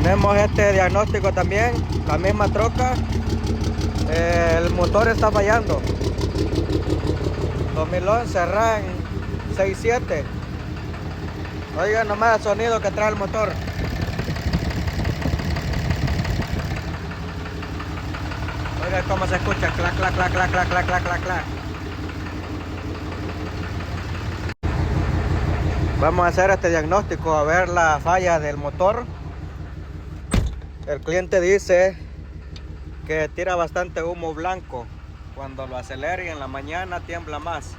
Tenemos este diagnóstico también, la misma troca. El motor está fallando. 2011 RAM 67. Oigan nomás el sonido que trae el motor. Oigan cómo se escucha, clac, clac, clac, clac, clac, clac, clac, clac, clac. Vamos a hacer este diagnóstico, a ver la falla del motor. El cliente dice que tira bastante humo blanco. Cuando lo acelera y en la mañana tiembla más.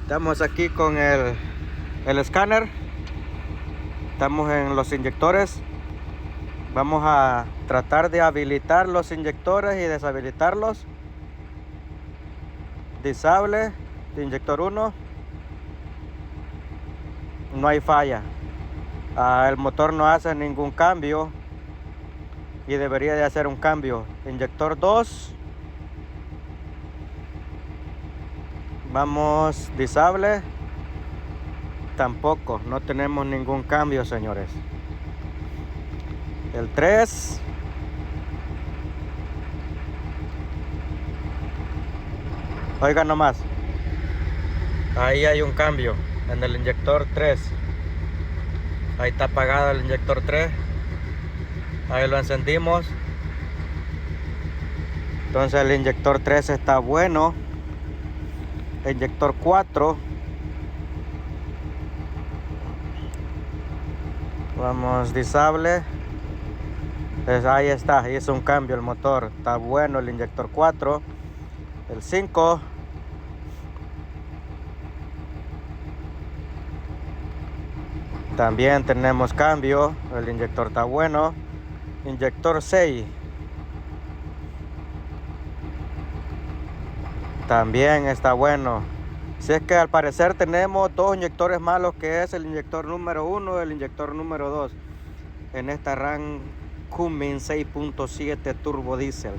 Estamos aquí con el escáner. Estamos en los inyectores. Vamos a tratar de habilitar los inyectores y deshabilitarlos. Disable de inyector 1. No hay falla. El motor no hace ningún cambio y debería de hacer un cambio. Inyector 2. Vamos, disable. Tampoco, no tenemos ningún cambio, señores. El 3. Oigan nomás. Ahí hay un cambio en el inyector 3. Ahí está apagado el inyector 3. Ahí lo encendimos. Entonces el inyector 3 está bueno. Inyector 4. Vamos, disable. Pues ahí está, hizo un cambio el motor. Está bueno el inyector 4. El 5. También tenemos cambio. El inyector está bueno. Inyector 6. También está bueno. Si es que al parecer tenemos dos inyectores malos, que es el inyector número 1 y el inyector número 2 en esta RAM Cummins 6.7 turbo diésel.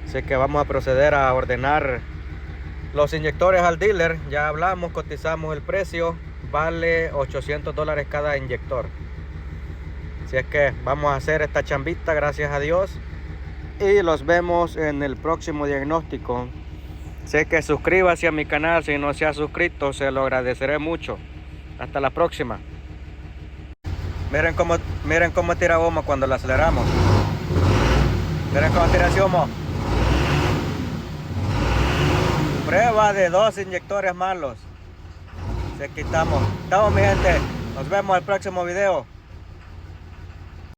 Así que vamos a proceder a ordenar los inyectores al dealer. Ya hablamos, cotizamos el precio. Vale $800 cada inyector. Así es que vamos a hacer esta chambita, gracias a Dios. Y los vemos en el próximo diagnóstico. Sé que suscríbase a mi canal si no se ha suscrito, se lo agradeceré mucho. Hasta la próxima. Miren cómo tira humo cuando lo aceleramos. Miren cómo tira ese humo. Prueba de dos inyectores malos. Aquí estamos. Estamos, mi gente. Nos vemos en el próximo video.